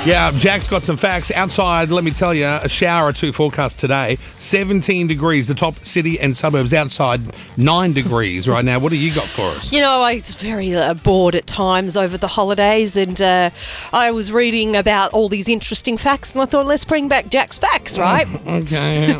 Yeah, Jack's got some facts. Outside, let me tell you, a shower or two forecast today. 17 degrees, the top city and suburbs. Outside, 9 degrees right now. What do you got for us? You know, I was very bored at times over the holidays, and I was reading about all these interesting facts, and I thought, let's bring back Jack's facts, right? Okay,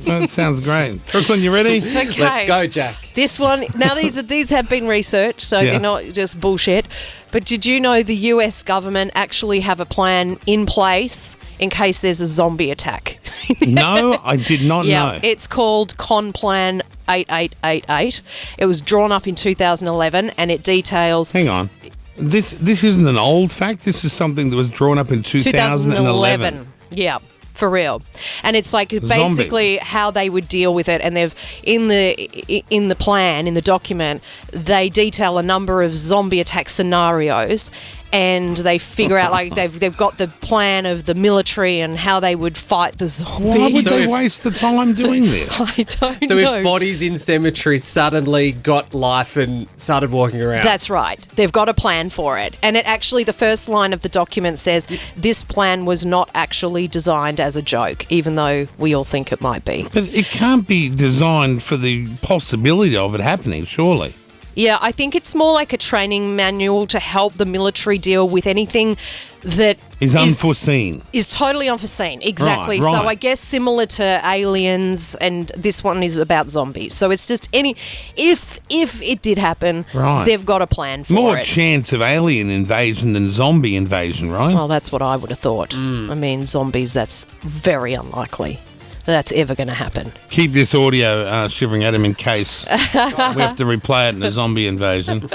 that sounds great. Brooklyn, you ready? Okay. Let's go, Jack. This one, now these have been researched, so they're not just bullshit. But did you know the US government actually have a plan in place in case there's a zombie attack? No, I did not know. It's called Con Plan 8888. It was drawn up in 2011, and it details... Hang on. This isn't an old fact. This is something that was drawn up in 2011. Yeah. For real. And it's like basically how they would deal with it, and they've in the plan, in the document, they detail a number of zombie attack scenarios, and they figure out, like, they've got the plan of the military and how they would fight the zombies. Why would they waste the time doing this? I don't know. So if bodies in cemeteries suddenly got life and started walking around. That's right. They've got a plan for it. And it actually, the first line of the document says, this plan was not actually designed as a joke, even though we all think it might be. But it can't be designed for the possibility of it happening, surely. Yeah, I think it's more like a training manual to help the military deal with anything that is unforeseen. Is totally unforeseen, exactly. Right. So I guess similar to aliens, and this one is about zombies. So it's just if it did happen, they've got a plan for it. More chance of alien invasion than zombie invasion, right? Well, that's what I would have thought. I mean, zombies, that's very unlikely that's ever going to happen. Keep this audio shivering at him in case we have to replay it in a zombie invasion.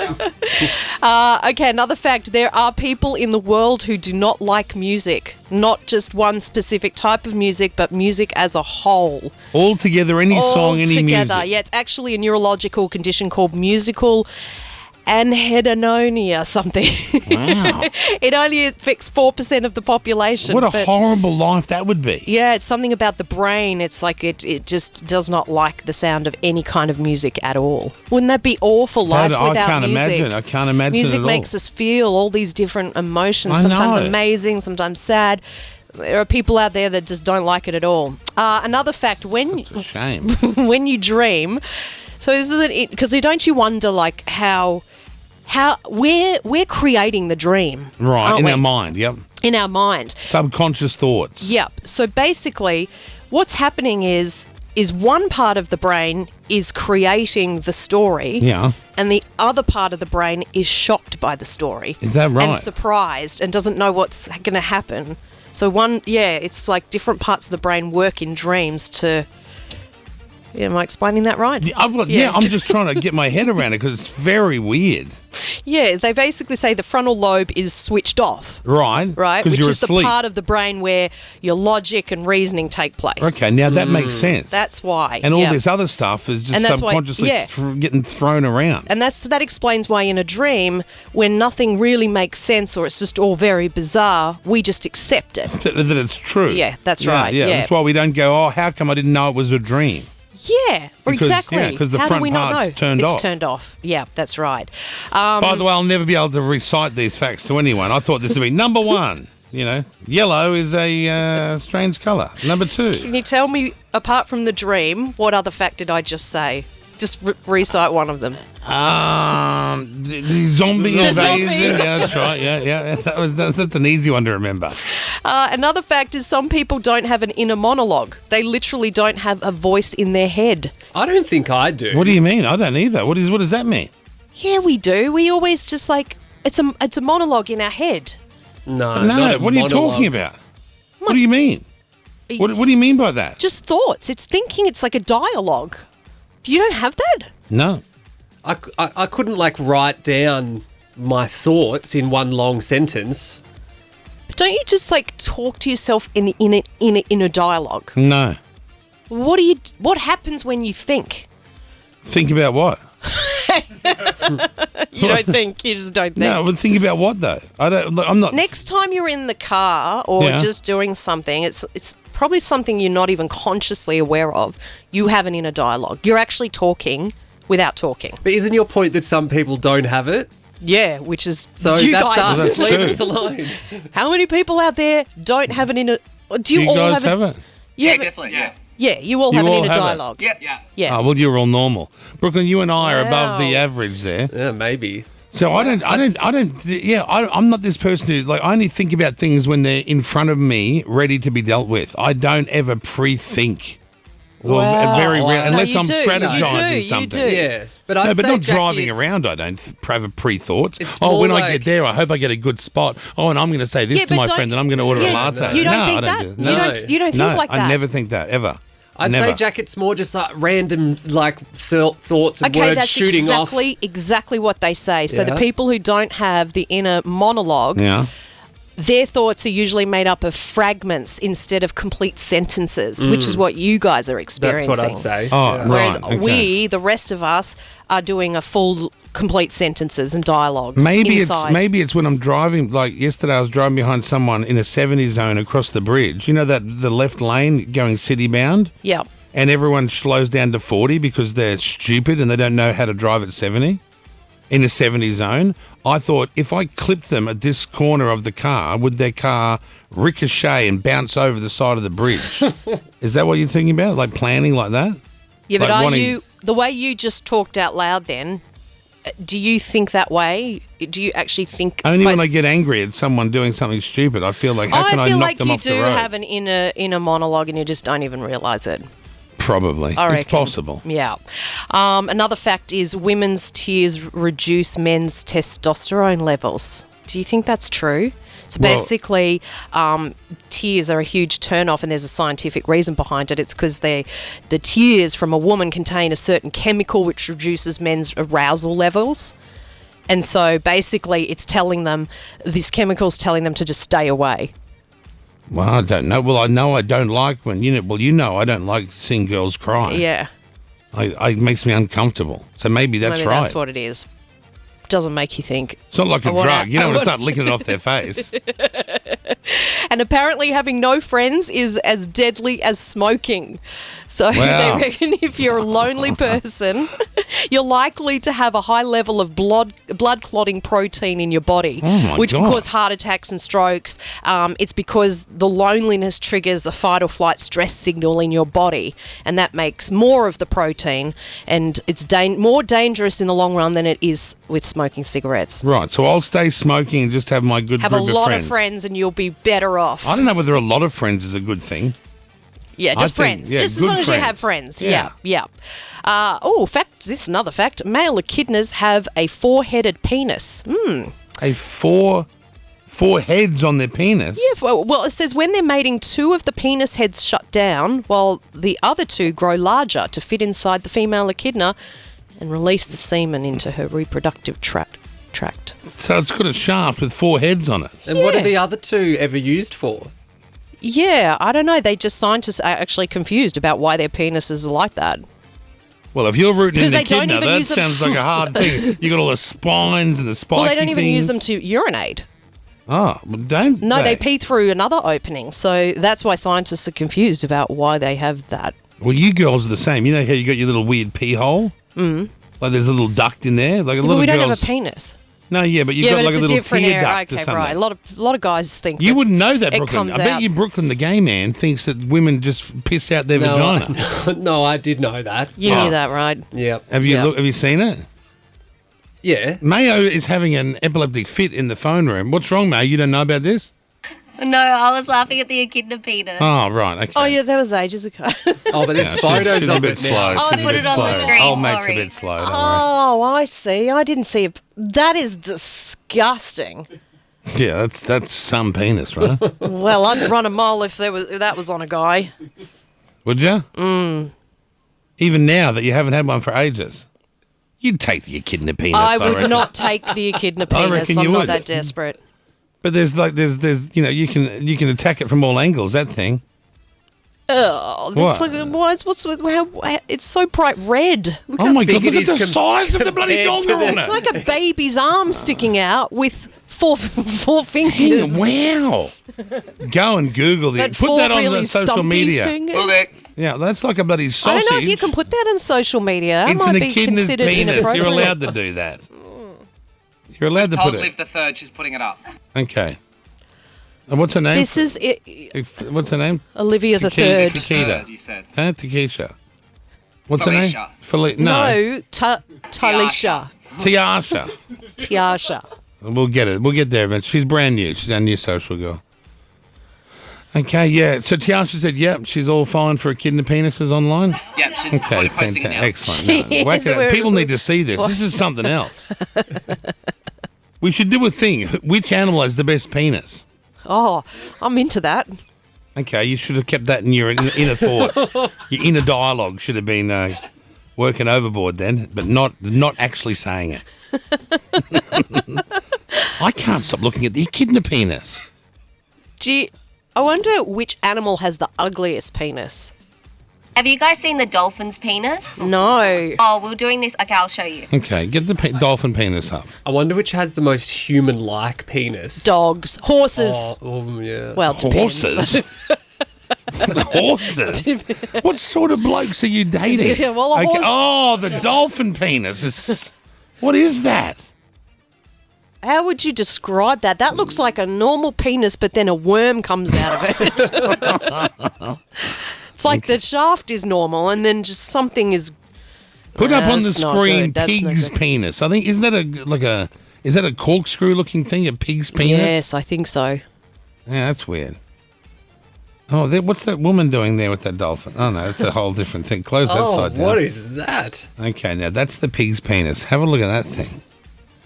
Okay, another fact. There are people in the world who do not like music. Not just one specific type of music, but music as a whole. All together, any song, any music. Yeah, it's actually a neurological condition called musical anhedonia something. Wow. It only affects 4% of the population. What a horrible life that would be. Yeah, it's something about the brain. It's like it just does not like the sound of any kind of music at all. Wouldn't that be awful, life without music? I can't imagine music it at makes all. us feel all these different emotions, I sometimes know. amazing, sometimes sad. There are people out there that just don't like it at all. Another fact, It's a shame. when you dream, so this isn't because don't you wonder, like, how we're creating the dream, right, in our mind. Yep, in our mind, subconscious thoughts. Yep. So basically what's happening is one part of the brain is creating the story, and the other part of the brain is shocked by the story. Is that right? And surprised and doesn't know what's going to happen. So it's like different parts of the brain work in dreams to... Yeah, am I explaining that right? Yeah, I'm just trying to get my head around it because it's very weird. Yeah, they basically say the frontal lobe is switched off. Right. Which you're is asleep. the part of the brain where your logic and reasoning take place. Okay, now that makes sense. That's why. And all this other stuff is just subconsciously getting thrown around. And that explains why in a dream, when nothing really makes sense or it's just all very bizarre, we just accept it. That it's true. Yeah, that's right. Yeah, that's why we don't go, oh, how come I didn't know it was a dream? Yeah, exactly. Yeah, because the How front do we not part's know? turned off. It's turned off. Yeah, that's right. By the way, I'll never be able to recite these facts to anyone. I thought this would be number one. Yellow is a strange colour. Number two. Can you tell me, apart from the dream, what other fact did I just say? Just recite one of them. The zombie invasion. Yeah, that's right. Yeah. That's an easy one to remember. Another fact is some people don't have an inner monologue. They literally don't have a voice in their head. I don't think I do. What do you mean? I don't either. What does that mean? Yeah, we do. We always just it's a monologue in our head. No. What are you talking about? What do you mean? What do you mean by that? Just thoughts. It's thinking. It's like a dialogue. You don't have that? No. I couldn't write down my thoughts in one long sentence. But don't you just talk to yourself in a dialogue? No. What happens when you think? Think about what? You don't think. You just don't think. No, but think about what though? I'm not. Next time you're in the car or just doing something, it's probably something you're not even consciously aware of. You have an inner dialogue. You're actually talking without talking. But isn't your point that some people don't have it? Yeah, which is So you that's guys. us. That's Leave true. us alone. How many people out there don't have an inner? Do you, You all guys have have it? You Yeah, have definitely. Yeah. Yeah, you all You have an all inner have it? dialogue. Yep. Yeah. Yeah. Oh, well, you're all normal. Brooklyn, you and I are above the Wow. average there. Yeah, maybe. So I'm not this person who, like, I only think about things when they're in front of me, ready to be dealt with. I don't ever pre-think. Well, Wow. very rare, No, unless you I'm do. strategizing You do. something. Yeah. But I'd No, but say, not Jackie, driving it's- around. I don't have pre-thoughts. It's Oh, more when I like- get there, I hope I get a good spot. Oh, and I'm going to say this Yeah, to but my don't- friend, and I'm going to order a Yeah, latte. You don't No, think I that? don't do No. You don't think No, like that? I never think that ever. I'd Never. say, Jack, it's more just like random, like thoughts and Okay, words that's shooting off. exactly what they say. So the Yeah. people who don't have the inner monologue, Yeah. their thoughts are usually made up of fragments instead of complete sentences, which is what you guys are experiencing. That's what I'd say. Oh, Yeah. right. Whereas okay. we, the rest of us, are doing a full, complete sentences and dialogues. Maybe inside. it's when I'm driving. Like yesterday, I was driving behind someone in a 70 zone across the bridge. You know the left lane going city bound, Yeah. and everyone slows down to 40 because they're stupid and they don't know how to drive at 70 in a 70 zone. I thought if I clipped them at this corner of the car, would their car ricochet and bounce over the side of the bridge? Is that what you're thinking about? Like planning like that? Yeah, but Like are wanting- you the way you just talked out loud? Then, do you think that way? Do you actually think? Only when by I get angry at someone doing something stupid, I feel like, how can I feel knock like them you off the do road? have an inner monologue, and you just don't even realize it. Probably. I It's reckon. possible. Yeah. Another fact is women's tears reduce men's testosterone levels. Do you think that's true? So Well- basically, tears are a huge turn-off, and there's a scientific reason behind it. It's because the tears from a woman contain a certain chemical which reduces men's arousal levels. And so basically it's telling them, this chemical's telling them to just stay away. Well, I don't know. Well, I know I don't like when I don't like seeing girls cry. Yeah. It makes me uncomfortable. So maybe that's Maybe right. that's what it is. Doesn't make you think. It's not like a I wanna- drug. You I don't want to wanna- start licking it off their face. And apparently having no friends is as deadly as smoking. So Wow. they reckon if you're a lonely person, you're likely to have a high level of blood clotting protein in your body, Oh my which can God. cause heart attacks and strokes. It's because the loneliness triggers the fight or flight stress signal in your body, and that makes more of the protein, and it's more dangerous in the long run than it is with smoking cigarettes. Right. So I'll stay smoking and just have my good Have a group lot of of friends and you'll be better off. I don't know whether a lot of friends is a good thing. Yeah, just I think- friends. yeah, just as good long as you friends. have friends. Yeah. Yeah. This is another fact. Male echidnas have a four-headed penis. A four heads on their penis. Yeah, well, it says when they're mating, two of the penis heads shut down while the other two grow larger to fit inside the female echidna and release the semen into her reproductive tract. So it's got a shaft with four heads on it. And what Yeah. are the other two ever used for? Yeah, I don't know. Scientists are actually confused about why their penises are like that. Well, if you're rooting in Because the they don't echidna, even that use them- sounds like a hard thing. You got all the spines and the spiky Well, they don't even use them things. to urinate. Oh, well, don't No, they pee through another opening. So that's why scientists are confused about why they have that. Well, you girls are the same. You know how you got your little weird pee hole? Mm. Like there's a little duct in there? Like a But little we don't girls... have a penis. No, yeah, but you've Yeah, got but like it's a little different tear area. duct or Okay, something. right. A lot of guys think You that wouldn't know that, it Brooklyn. comes I bet out. you Brooklyn, the gay man, thinks that women just piss out their vagina. No, I did know that. You knew that, right? Yeah. Have you Yeah. have you seen it? Yeah. Mayo is having an epileptic fit in the phone room. What's wrong, Mayo? You don't know about this? No, I was laughing at the echidna penis. Oh, right. Okay. Oh, yeah, that was ages ago. Oh, but there's Yeah, photos she's a of bit it slow. now. I'll She's a put bit it on the slow. screen, Old mate's a sorry. bit slow. Don't worry. Oh, I see. I didn't see it. That is disgusting. Yeah, that's some penis, right? Well, I'd run a mile if that was on a guy. Would you? Even now that you haven't had one for ages, you'd take the echidna penis. I reckon. would not take the echidna I penis. reckon I'm you not would. that desperate. But there's you can attack it from all angles. That thing. Oh, that's What? like, what's with how it's so bright red. Look Oh my god! big Look it at is the size of the bloody compared to dongle on the- it. It's like a baby's arm sticking out with four fingers. Wow! Go and Google it. But Put four that on really the social stumpy media. fingers. Look at Yeah, that's like a bloody I sausage. don't know if you can put that on social media. That It's might an be echidna's considered penis. inappropriate. You're allowed to do that. You're allowed to Told put Liv it. the third, she's putting it up. Okay. And what's her name? This is it, What's her name? Olivia the Third. Takeda. Third, you said. Huh? Takesha. What's Felicia. her name? No. Talisha. Tiasha. Tiasha. We'll get it. We'll get there eventually. She's brand new. She's our new social girl. Okay, yeah. So Tiasha said, yep, she's all fine for echidna penises online. Yep, she's Okay, posting it now. excellent. No, She whack is. it up. We're- People need to see this. This is something else. We should do a thing. Which animal has the best penis? Oh, I'm into that. Okay, you should have kept that in your inner thoughts. Your inner dialogue should have been working overboard then, but not actually saying it. I can't stop looking at the echidna penis. I wonder which animal has the ugliest penis. Have you guys seen the dolphin's penis? No. Oh, we're doing this. Okay, I'll show you. Okay, get the dolphin penis up. I wonder which has the most human-like penis. Dogs. Horses. Yeah. Well, it depends. Horses? Horses? What sort of blokes are you dating? Yeah, well, a horse- Oh, the dolphin penis. What is that? How would you describe that? That looks like a normal penis, but then a worm comes out of it. It's like the shaft is normal, and then just something is. Put up on the That's not screen good. That's not pig's good. penis. I think isn't that is that a corkscrew looking thing? A pig's penis? Yes, I think so. Yeah, that's weird. Oh, what's that woman doing there with that dolphin? Oh no, it's a whole different thing. Close that Oh, side down. what is that? Okay, now that's the pig's penis. Have a look at that thing.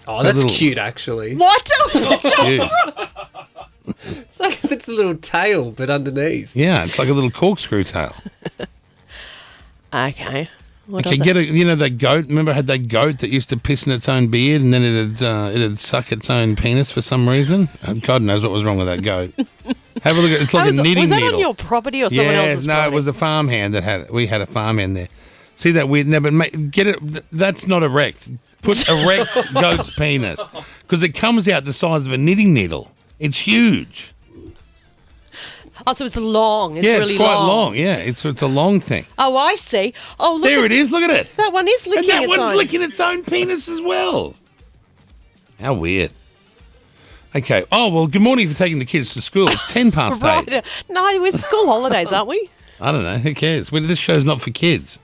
Oh, that's little- cute, actually. What? Cute. It's like it's a little tail, but underneath. Yeah, it's like a little corkscrew tail. Okay. What Okay, other- that goat. Remember, I had that goat that used to piss in its own beard, and then it'd suck its own penis for some reason. God knows what was wrong with that goat. Have a look at it's like a knitting was that needle. on your property or someone else's no, property? it was a farmhand that had it. We had a farmhand there. See that weird? No, but get it. That's not erect. Put erect goat's penis because it comes out the size of a knitting needle. It's huge. Oh, so it's long. It's yeah, really it's quite long. long. Yeah, it's a long thing. Oh, I see. Oh, look. There it is. Look at it. That one is licking And that its one's own. licking its own penis as well. How weird. Okay. Oh, well, good morning for taking the kids to school. It's 10 past 8. Right. No, we're school holidays, aren't we? I don't know. Who cares? This show's not for kids.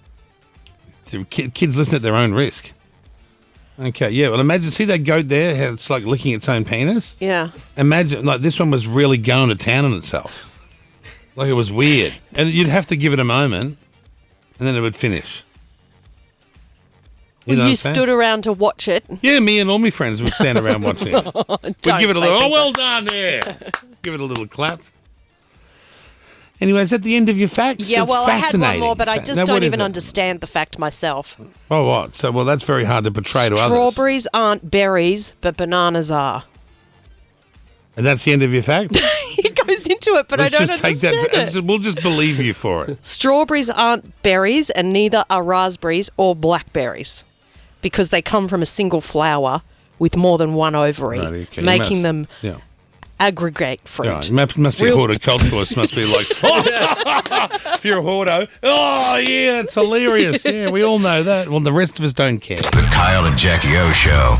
Kids listen at their own risk. Okay, yeah. Well, imagine, see that goat there? How it's like licking its own penis? Yeah. Imagine, like, this one was really going to town on itself. Like, it was weird. And you'd have to give it a moment, and then it would finish. Well, know what you I'm saying? stood around to watch it. Yeah, me and all my friends would stand around watching it. We'd Don't give it a say little, oh, things well done there. Give it a little clap. Anyway, is that the end of your facts? Yeah, It's well, I had one fascinating. more, but I just Now, don't what is even it? understand the fact myself. Oh, what? So, well, that's very hard to portray to others. Strawberries aren't berries, but bananas are. And that's the end of your fact? It goes into it, but Let's I don't just take understand it. We'll just believe you for it. Strawberries aren't berries, and neither are raspberries or blackberries, because they come from a single flower with more than one ovary, Right, okay, making them Yeah. aggregate fruit. Yeah, must be Real- horticulturalists must be like, if you're a horto, oh yeah, it's hilarious. Yeah, we all know that. Well, the rest of us don't care. The Kyle and Jackie O Show.